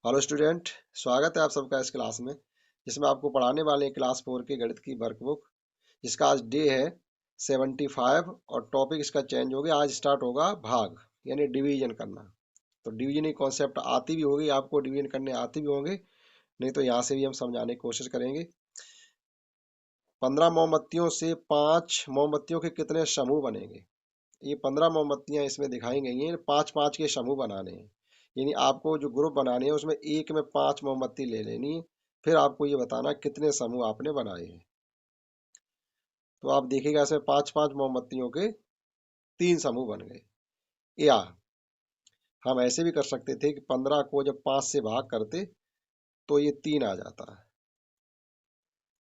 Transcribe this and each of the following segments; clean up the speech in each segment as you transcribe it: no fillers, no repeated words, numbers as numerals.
Hello student, स्वागत है आप सबका इस क्लास में जिसमें आपको पढ़ाने वाले हैं क्लास 4 की गणित की वर्कबुक, जिसका आज डे है 75 और टॉपिक इसका चेंज हो गया। आज स्टार्ट होगा भाग यानी डिवीजन करना। तो डिवीजन की कॉन्सेप्ट आती भी होगी आपको, डिवीजन करने आती भी होंगे, नहीं तो यहाँ से भी हम समझाने की कोशिश करेंगे। 15 मोमबत्तियों से 5 मोमबत्तियों के कितने समूह बनेंगे। ये 15 मोमबत्तियां इसमें दिखाई गई हैं, 5-5 के समूह बनाने हैं। यानी आपको जो ग्रुप बनाने हैं उसमें एक में 5 मोमबत्ती ले लेनी है, फिर आपको ये बताना कितने समूह आपने बनाए हैं। तो आप देखिएगा इसमें 5-5 मोमबत्तियों के 3 समूह बन गए। या हम ऐसे भी कर सकते थे कि 15 को जब 5 से भाग करते तो ये 3 आ जाता,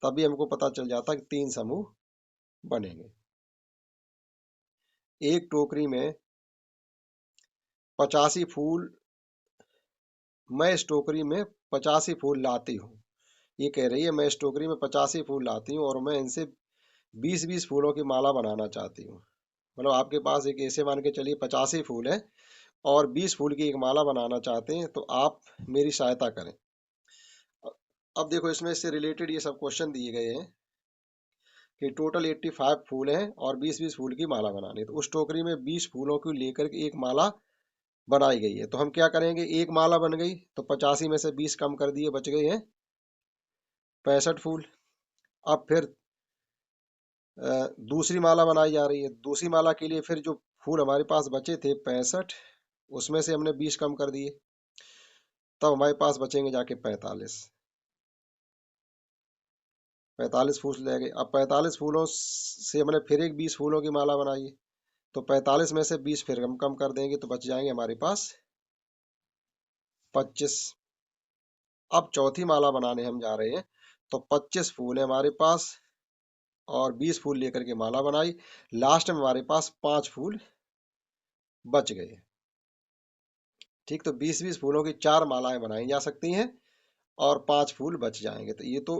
तभी हमको पता चल जाता कि 3 समूह बनेंगे। एक टोकरी में 85 फूल, मैं इस टोकरी में 85 फूल लाती हूँ। ये कह रही है मैं इस टोकरी में 85 फूल लाती हूँ और मैं इनसे 20-20 फूलों की माला बनाना चाहती हूँ। मतलब आपके पास एक ऐसे मान के चलिए 85 फूल है और 20 फूल की एक माला बनाना चाहते हैं, तो आप मेरी सहायता करें। अब देखो इसमें इससे रिलेटेड ये सब क्वेश्चन दिए गए हैं कि टोटल 85 फूल हैं और 20-20 फूल की माला बनानी है। तो उस टोकरी में 20 फूलों को लेकर के एक माला बनाई गई है। तो हम क्या करेंगे, एक माला बन गई तो 85 में से 20 कम कर दिए, बच गए हैं 65 फूल। अब फिर दूसरी माला बनाई जा रही है। दूसरी माला के लिए फिर जो फूल हमारे पास बचे थे 65, उसमें से हमने 20 कम कर दिए, तब हमारे पास बचेंगे जाके 45। 45 फूल रह गए। अब 45 फूलों से हमने फिर एक 20 फूलों की माला बनाई है, तो 45 में से 20 फिर हम कम कर देंगे तो बच जाएंगे हमारे पास 25। अब चौथी माला बनाने हम जा रहे हैं, तो 25 फूल है हमारे पास और 20 फूल लेकर के माला बनाई। लास्ट में हमारे पास 5 फूल बच गए। ठीक, तो 20-20 फूलों की 4 मालाएं बनाई जा सकती हैं और 5 फूल बच जाएंगे। तो ये तो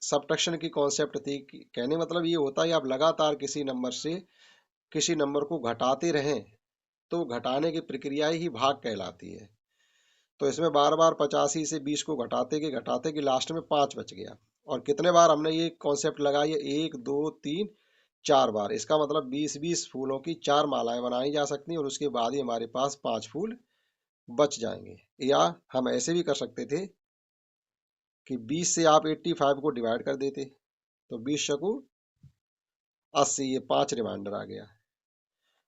सबट्रैक्शन की कॉन्सेप्ट थी कहने मतलब ये होता है आप लगातार किसी नंबर से किसी नंबर को घटाते रहें तो घटाने की प्रक्रिया ही भाग कहलाती है। तो इसमें बार बार 85 से 20 को घटाते कि लास्ट में 5 बच गया। और कितने बार हमने ये कॉन्सेप्ट लगाई है, 1 2 3 4 बार। इसका मतलब 20-20 फूलों की 4 मालाएं बनाई जा सकती हैं और उसके बाद ही हमारे पास 5 फूल बच जाएंगे। या हम ऐसे भी कर सकते थे कि 20 से आप 85 को डिवाइड कर देते, तो 20 शकु 80, ये 5 रिमाइंडर आ गया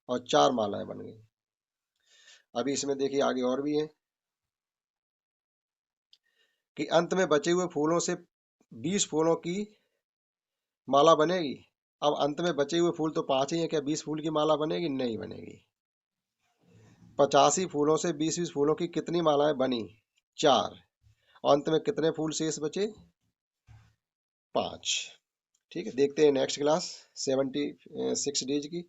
और 4 मालाएं बन गई। अभी इसमें देखिए आगे और भी है कि अंत में बचे हुए फूलों से 20 फूलों की माला बनेगी। अब अंत में बचे हुए फूल तो 5 ही है, क्या 20 फूल की माला बनेगी? नहीं बनेगी। 85 फूलों से 20-20 फूलों की कितनी मालाएं बनी? 4। अंत में कितने फूल शेष बचे? 5। ठीक है, देखते हैं नेक्स्ट क्लास 76 डेज की।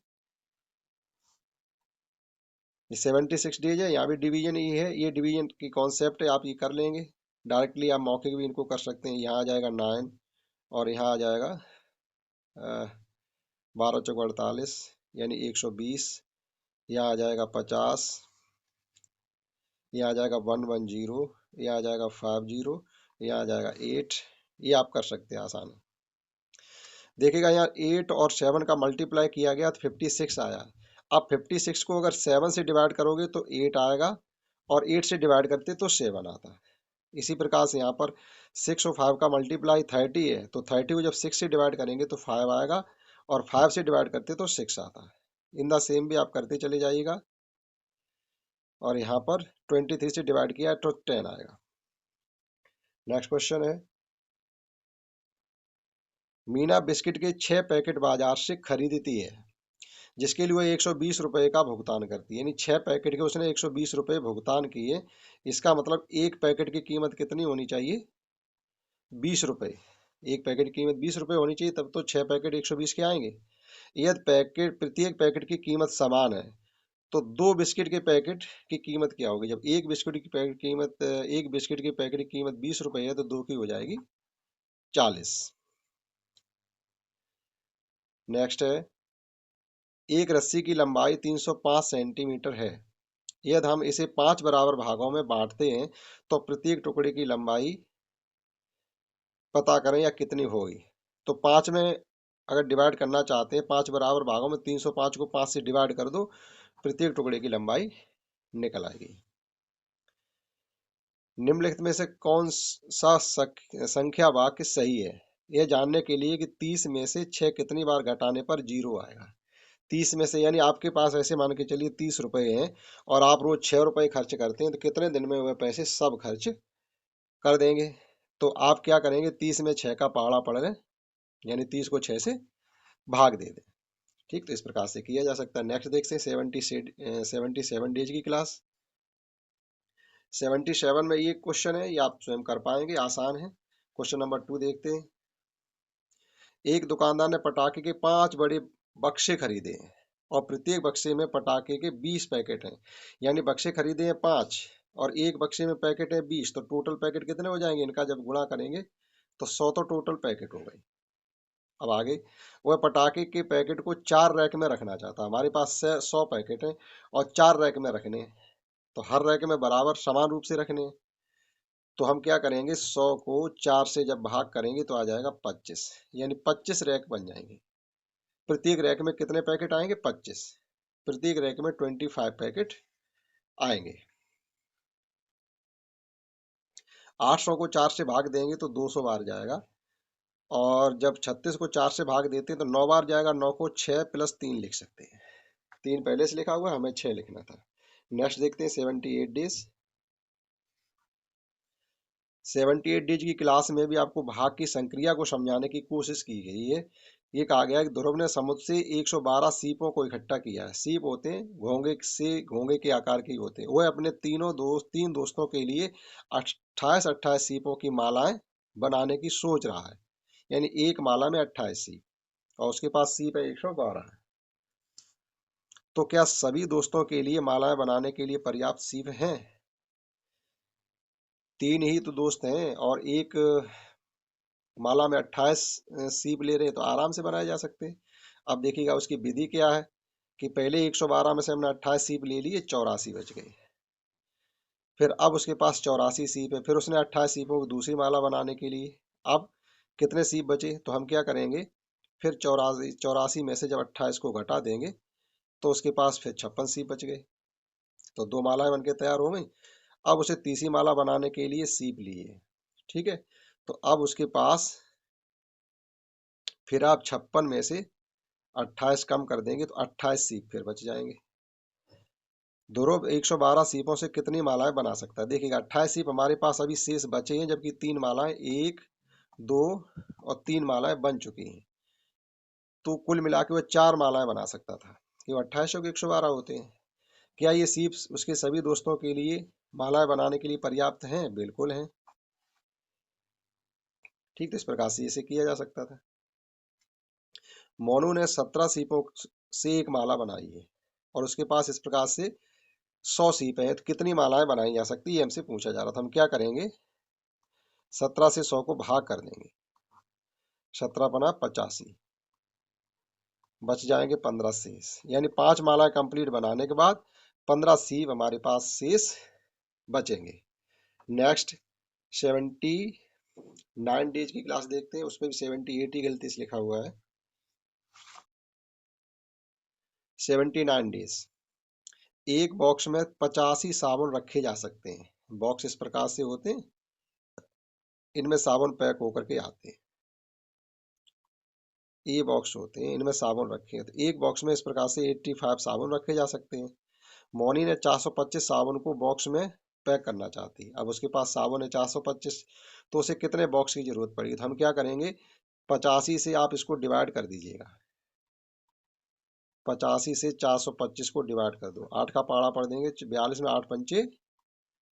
ये 76 डेज है, यहाँ भी डिवीजन ही है। ये डिवीजन की कॉन्सेप्ट है, आप ये कर लेंगे डायरेक्टली। आप मौके भी इनको कर सकते हैं। यहाँ आ जाएगा 9 और यहाँ आ जाएगा 12×4 = 48 यानी 120। यहाँ आ जाएगा 50, यहाँ आ जाएगा 110, यहाँ आ जाएगा 50, यहाँ आ जाएगा 8। ये आप कर सकते हैं आसान। देखिएगा यहाँ 8 और 7 का मल्टीप्लाई किया गया तो 56 आया। अब 56 को अगर 7 से डिवाइड करोगे तो 8 आएगा और 8 से डिवाइड करते तो 7 आता। इसी प्रकार से यहाँ पर 6 और 5 का मल्टीप्लाई 30 है, तो 30 को जब 6 से डिवाइड करेंगे तो 5 आएगा और 5 से डिवाइड करते तो 6 आता। इन द सेम भी आप करते चले जाइएगा। और यहाँ पर 23 से डिवाइड किया तो 10 आएगा। नेक्स्ट क्वेश्चन है, मीना बिस्किट के 6 पैकेट बाजार से खरीदती है जिसके लिए वो 120 रुपए का भुगतान करती है। यानी 6 पैकेट के उसने 120 रुपए भुगतान किए। इसका मतलब एक पैकेट की कीमत कितनी होनी चाहिए? 20 रुपए। एक पैकेट की कीमत 20 रुपए होनी चाहिए, तब तो 6 पैकेट 120 के आएंगे। यदि प्रत्येक पैकेट की कीमत समान है तो दो बिस्किट के पैकेट की कीमत क्या होगी? जब एक बिस्किट की पैकेट की कीमत 20 रुपए है तो दो की हो जाएगी 40। नेक्स्ट है, एक रस्सी की लंबाई 305 सेंटीमीटर है यदि हम इसे 5 बराबर भागों में बांटते हैं तो प्रत्येक टुकड़े की लंबाई पता करें या कितनी होगी। तो 5 में अगर डिवाइड करना चाहते हैं 5 बराबर भागों में, 305 को 5 से डिवाइड कर दो, प्रत्येक टुकड़े की लंबाई निकल आएगी। निम्नलिखित में से कौन सा संख्या वाक्य सही है? यह जानने के लिए कि 30 में से 6 कितनी बार घटाने पर 0 आएगा। 30 में से, यानी आपके पास ऐसे मान के चलिए 30 रुपए हैं और आप रोज 6 रुपए खर्च करते हैं, तो कितने दिन में वह पैसे सब खर्च कर देंगे? तो आप क्या करेंगे, 30 में 6 का पहाड़ा पड़ रहे, यानी 30 को 6 से भाग दे दें। ठीक, तो इस प्रकार से किया जा सकता है। नेक्स्ट देखते हैं 77 डेज की क्लास। 77 में ये क्वेश्चन है, ये आप स्वयं कर पाएंगे, आसान है। क्वेश्चन नंबर 2 देखते हैं। एक दुकानदार ने पटाखे के 5 बड़े बक्से खरीदे हैं और प्रत्येक बक्से में पटाखे के 20 पैकेट हैं। यानी बक्से खरीदे हैं 5 और एक बक्से में पैकेट है 20, तो टोटल पैकेट कितने हो जाएंगे? इनका जब गुणा करेंगे तो 100 तो टोटल पैकेट हो गए। अब आगे, वह पटाखे के पैकेट को 4 रैक में रखना चाहता है। हमारे पास 100 पैकेट है और 4 रैक में रखने हैं, तो हर रैक में बराबर समान रूप से रखने हैं। तो हम क्या करेंगे, 100 को 4 से जब भाग करेंगे तो आ जाएगा 25, यानी 25 रैक बन जाएंगे। प्रत्येक रैक में कितने पैकेट आएंगे? 25। प्रत्येक रैक में 25 पैकेट आएंगे। 800 को 4 से भाग देंगे तो 200 बार जाएगा, और जब 36 को 4 से भाग देते हैं तो 9 बार जाएगा। 9 को 6 प्लस 3 लिख सकते हैं। 3 पहले से लिखा हुआ है, हमें 6 लिखना था। नेक्स्ट देखते हैं 78 डेज। 78 डेज की क्लास में भी आपको भाग की संक्रिया को समझाने की कोशिश की गई है। ये कहा गया है कि ध्रुव ने समुद्र से 112 सीपों को इकट्ठा किया है। सीप होते हैं घोंगे के आकार के होते हैं। वह अपने तीन दोस्तों के लिए 28 सीपों की मालाएं बनाने की सोच रहा है। यानी एक माला में 28 सीप, और उसके पास सीप है 112। तो क्या सभी दोस्तों के लिए मालाएं बनाने के लिए पर्याप्त सीप हैं? 3 ही तो दोस्त हैं और एक माला में 28 सीप ले रहे हैं, तो आराम से बनाए जा सकते हैं। अब देखिएगा उसकी विधि क्या है, कि पहले 112 में से हमने 28 सीप ले लिए, 84 बच गए। फिर अब उसके पास 84 सीप है, फिर उसने 28 सीपों को दूसरी माला बनाने के लिए। अब कितने सीप बचे? तो हम क्या करेंगे, फिर 84 में से जब 28 को घटा देंगे तो उसके पास फिर 56 सीप बच गए। तो 2 मालाएं बनके तैयार हो गई। अब उसे तीसरी माला बनाने के लिए सीप लिए। ठीक है, तो अब उसके पास फिर आप 56 में से 28 कम कर देंगे तो 28 सीप फिर बच जाएंगे। ध्रुव 112 सीपों से कितनी मालाएं बना सकता है? देखिएगा 28 सीप हमारे पास अभी शेष बचे हैं, जबकि 3 मालाएं, 1, 2 और 3 मालाएं बन चुकी हैं। तो कुल मिला के वह 4 मालाएं बना सकता था, कि 28 के 112 होते हैं। क्या ये सीप उसके सभी दोस्तों के लिए मालाएं बनाने के लिए पर्याप्त हैं? बिल्कुल हैं। ठीक, तो इस प्रकार से इसे किया जा सकता था। मोनू ने 17 सीपों से एक माला बनाई है और उसके पास इस प्रकार से 100 सीप है, तो कितनी मालाएं बनाई जा सकती है हमसे पूछा जा रहा था। हम क्या करेंगे, 17 से 100 को भाग कर देंगे, 17 बना 85, बच जाएंगे 15 शेष। यानी 5 मालाएं कंप्लीट बनाने के बाद 15 सीप हमारे पास शेष बचेंगे। नेक्स्ट 79 डेज की क्लास देखते हैं। उसमें भी 78 ही गलती से लिखा हुआ है। 79 डेज। एक बॉक्स में 85 साबुन रखे जा सकते हैं। बॉक्स इस प्रकार से होते हैं, इनमें साबुन पैक होकर के आते हैं। ये बॉक्स होते हैं, इनमें साबुन रखे हैं। तो एक बॉक्स में इस प्रकार से 85 साबुन रखे जा सकते हैं। मोनी ने 425 साबुन को बॉक्स में पैक करना चाहती है। अब उसके पास साबुन है 425, तो उसे कितने बॉक्स की जरूरत पड़ेगी? तो हम क्या करेंगे, 85 से आप इसको डिवाइड कर दीजिएगा। 85 से 425 को डिवाइड कर दो, 8 का पहाड़ा पढ़ देंगे, 42 में 8 पंचे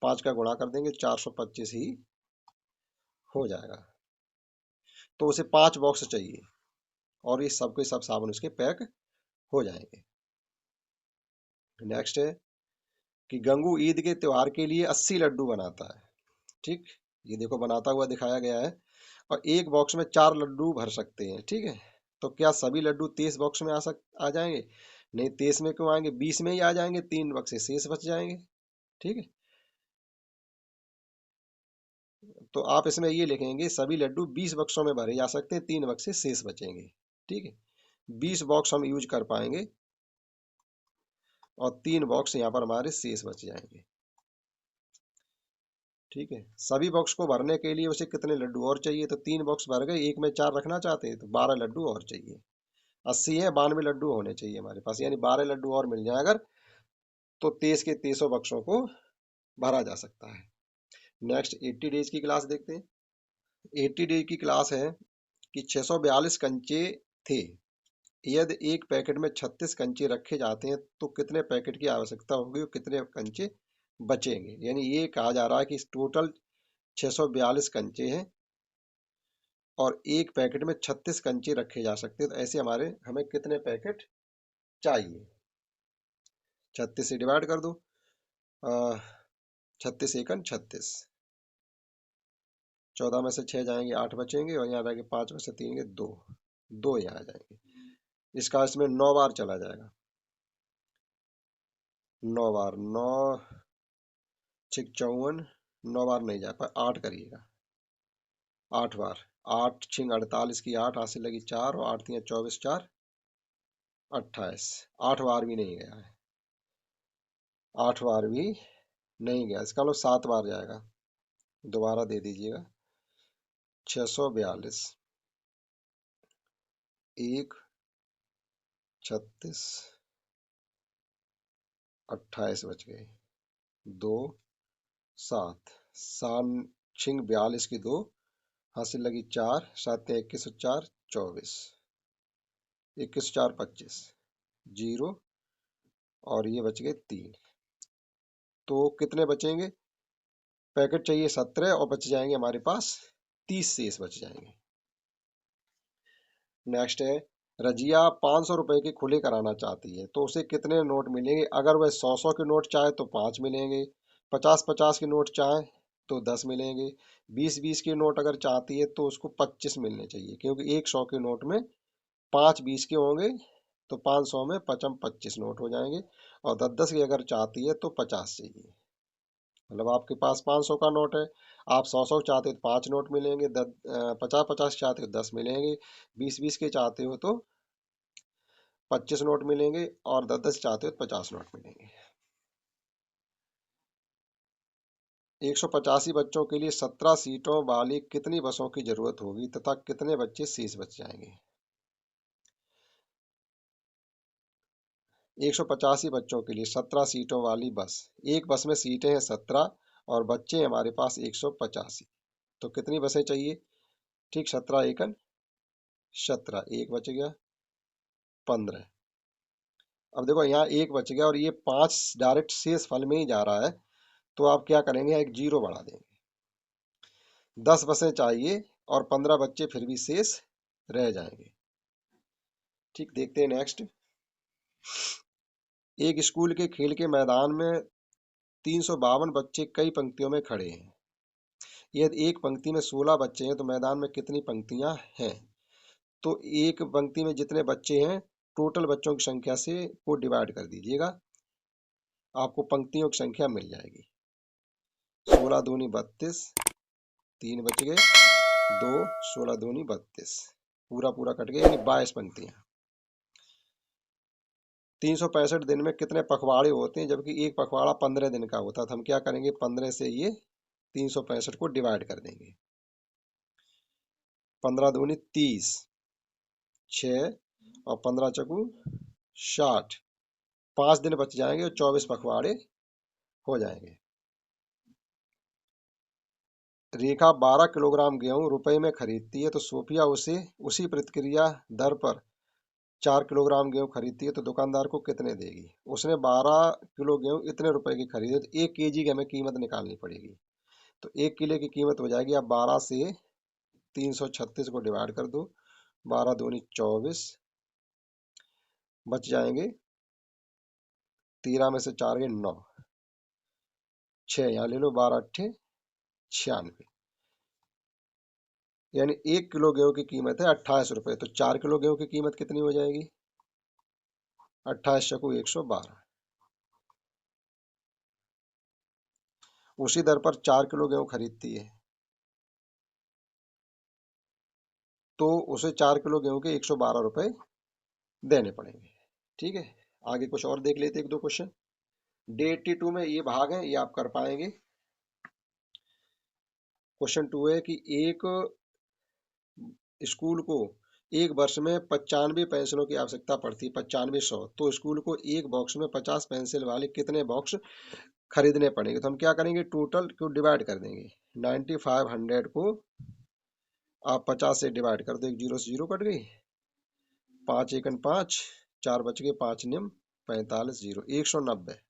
5 का गुणा कर देंगे, 425 ही हो जाएगा। तो उसे 5 बॉक्स चाहिए और ये सबके सब साबुन उसके पैक हो जाएंगे। नेक्स्ट है कि गंगू ईद के त्योहार के लिए 80 लड्डू बनाता है। ठीक, ये देखो बनाता हुआ दिखाया गया है, और एक बॉक्स में 4 लड्डू भर सकते हैं। ठीक है, तो क्या सभी लड्डू 23 बॉक्स में आ जाएंगे? नहीं, 23 में क्यों आएंगे, 20 में ही आ जाएंगे, 3 बक्से शेष बच जाएंगे। ठीक है। तो आप इसमें ये लिखेंगे सभी लड्डू 20 बक्सों में भरे जा सकते हैं, 3 बक्से शेष बचेंगे। ठीक है, 20 बॉक्स हम यूज कर पाएंगे और 3 बॉक्स यहाँ पर हमारे शेष बच जाएंगे। ठीक है, सभी बॉक्स को भरने के लिए उसे कितने लड्डू और चाहिए? तो 3 बॉक्स भर गए, एक में 4 रखना चाहते हैं तो 12 लड्डू और चाहिए। 80 है, 92 लड्डू होने चाहिए हमारे पास, यानी 12 लड्डू और मिल जाए अगर, तो 23 के 23 बक्सों को भरा जा सकता है। नेक्स्ट 80 डेज की क्लास देखते हैं। 80 डेज की क्लास है कि 642 कंचे थे। यदि एक पैकेट में 36 कंचे रखे जाते हैं तो कितने पैकेट की आवश्यकता होगी और कितने कंचे बचेंगे? यानी ये कहा जा रहा है कि टोटल 642 कंचे हैं और एक पैकेट में 36 कंचे रखे जा सकते हैं, तो ऐसे हमें कितने पैकेट चाहिए? 36 से डिवाइड कर दो, 36 एकन 36, 14 में से 6 जाएंगे, 8 बचेंगे और यहाँ रहेंगे 5 में से 3 के 2, 2 यहाँ आ जाएंगे। इसका इसमें 9 बार चला जाएगा, 9 बार, 9 6 54, 9 बार नहीं जा पाए, 8 करिएगा, 8 बार, 8 6 48 की 8 हाथ से लगी 4 और 8 3 24, 4 28, 8 बार भी नहीं गया है, 8 बार भी नहीं गया, इसका लो 7 बार जाएगा, दोबारा दे दीजिएगा। 642, 1 36, 28 बच गए, 2 7, 7 6 42 की 2 हाथ से लगी 4, 7 21 और 4 24, 21 4 25, 0 और ये बच गए 3। तो कितने बचेंगे? पैकेट चाहिए 17 और बच जाएंगे हमारे पास 30 शेष बच जाएंगे। नेक्स्ट है, रजिया 500 रुपए के खुले कराना चाहती है तो उसे कितने नोट मिलेंगे? अगर वह 100 के नोट चाहे तो 5 मिलेंगे, 50 के नोट चाहे तो 10 मिलेंगे, 20 के नोट अगर चाहती है तो उसको 25 मिलने चाहिए, क्योंकि एक 100 के नोट में 5 20 के होंगे तो 500 में 5 25 नोट हो जाएंगे, और 10 की अगर चाहती है तो 50 चाहिए। मतलब आपके पास 500 का नोट है, आप 100 चाहते हो तो 5 नोट मिलेंगे, 50 चाहते हो 10 मिलेंगे, 20 के चाहते हो तो 25 नोट मिलेंगे, और 10 चाहते हो तो 50 नोट मिलेंगे। 185 बच्चों के लिए 17 सीटों वाली कितनी बसों की जरूरत होगी तथा कितने बच्चे शेष बच जाएंगे? 185 बच्चों के लिए 17 सीटों वाली बस, एक बस में सीटें हैं 17 और बच्चे हैं हमारे पास 185, तो कितनी बसें चाहिए? ठीक, 17 एकन 17, एक बच गया 15। अब देखो यहाँ एक बच गया और ये 5 डायरेक्ट शेष फल में ही जा रहा है, तो आप क्या करेंगे? एक जीरो बढ़ा देंगे। 10 बसें चाहिए और 15 बच्चे फिर भी शेष रह जाएंगे। ठीक, देखते हैं नेक्स्ट। एक स्कूल के खेल के मैदान में 352 बच्चे कई पंक्तियों में खड़े हैं। यदि एक पंक्ति में 16 बच्चे हैं तो मैदान में कितनी पंक्तियां हैं? तो एक पंक्ति में जितने बच्चे हैं, टोटल बच्चों की संख्या से को डिवाइड कर दीजिएगा, आपको पंक्तियों की संख्या मिल जाएगी। 16 दूनी 32, 3 बच गए, 2 16 दूनी 32, पूरा पूरा कट गया, यानी 22 पंक्तियां। 365 दिन में कितने पखवाड़े होते हैं? जबकि एक पखवाड़ा 15 दिन का होता है, तो हम क्या करेंगे? 15 से ये 365 को डिवाइड कर देंगे। 15 दूनी 30, 6 और 15 चकू 60, 5 दिन बच जाएंगे और 24 पखवाड़े हो जाएंगे। रेखा 12 किलोग्राम गेहूं रुपए में खरीदती है तो सोफिया उसे उसी प्रतिक्रिया दर पर 4 किलोग्राम गेहूं खरीदती है तो दुकानदार को कितने देगी? उसने 12 किलो गेहूं इतने रुपए की खरीदे, तो 1 केजी की हमें कीमत निकालनी पड़ेगी। तो 1 किलो की कीमत हो जाएगी, अब 12 से 336 को डिवाइड कर दो, 12 दूनी 24, बच जाएंगे 13 में से 4 गए 9, 6 यहाँ ले लो, 12 अट्ठे 96, यानी 1 किलो गेहूं की कीमत है 28 रुपए। तो 4 किलो गेहूं की कीमत कितनी हो जाएगी? 28 चकू 112, उसी दर पर 4 किलो गेहूं खरीदती है तो उसे 4 किलो गेहूं के 112 रुपए देने पड़ेंगे। ठीक है, आगे कुछ और देख लेते एक दो क्वेश्चन। डे 82 में ये भाग है, ये आप कर पाएंगे। क्वेश्चन 2 है कि एक स्कूल को एक वर्ष में 95 पेंसिलों की आवश्यकता पड़ती है, 9500, तो स्कूल को एक बॉक्स में 50 पेंसिल वाले कितने बॉक्स खरीदने पड़ेंगे। तो हम क्या करेंगे, टोटल को डिवाइड कर देंगे। 9500 को आप 50 से डिवाइड कर दो, एक जीरो से जीरो कट गई, 5 एकन 5, 4 बच गए, 5 निम 45, जीरो 190।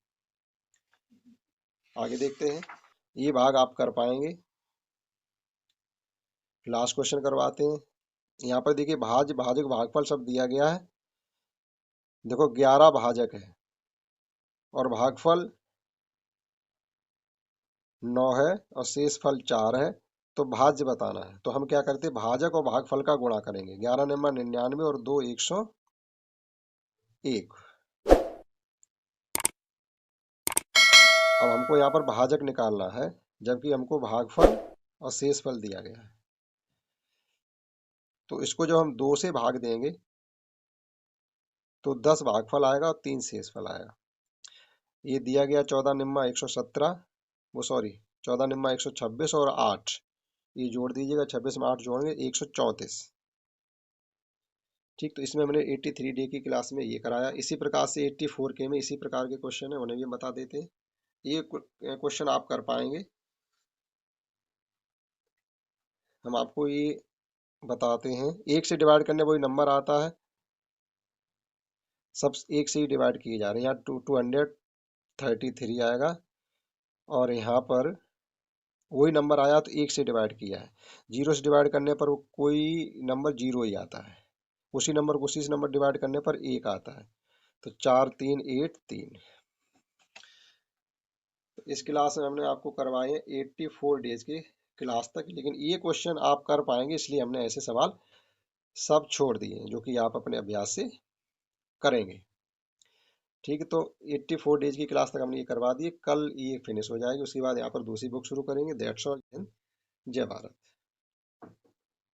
आगे देखते हैं, ये भाग आप कर पाएंगे। लास्ट क्वेश्चन करवाते हैं। यहाँ पर देखिए भाजक भागफल सब दिया गया है। देखो 11 भाजक है और भागफल 9 है और शेष फल 4 है, तो भाज्य बताना है। तो हम क्या करते हैं, भाजक और भागफल का गुणा करेंगे। 11 निम्मा 99 और 2 101। अब हमको यहाँ पर भाजक निकालना है, जबकि हमको भागफल और शेष फल दिया गया है। तो इसको जब हम 2 से भाग देंगे तो 10 भागफल आएगा और 3 शेष फल आएगा। ये दिया गया 14 निम्मा 117, वो सॉरी 14 निम्मा 126 और 8, ये जोड़ दीजिएगा, 26 में 8 जोड़ेंगे 134। ठीक, तो इसमें हमने 83 डे की क्लास में ये कराया। इसी प्रकार से 84 के में इसी प्रकार के क्वेश्चन है, उन्हें भी बता देते हैं। ये क्वेश्चन आप कर पाएंगे। हम आपको ये बताते हैं, एक से डिवाइड करने वही नंबर आता है, सब एक से ही डिवाइड किए जा रहे हैं। यहाँ 233 आएगा और यहाँ पर वही नंबर आया तो एक से डिवाइड किया है। जीरो से डिवाइड करने पर वो कोई नंबर जीरो ही आता है, उसी नंबर को उसी से नंबर डिवाइड करने पर एक आता है। तो 4383। तो इस क्लास में हमने आपको करवाए हैं 84 डेज के क्लास तक, लेकिन ये क्वेश्चन आप कर पाएंगे इसलिए हमने ऐसे सवाल सब छोड़ दिए हैं जो कि आप अपने अभ्यास से करेंगे। ठीक है, तो 84 डेज की क्लास तक हमने ये करवा दिए, कल ये फिनिश हो जाएगी, उसके बाद यहाँ पर दूसरी बुक शुरू करेंगे। That's all. जय भारत।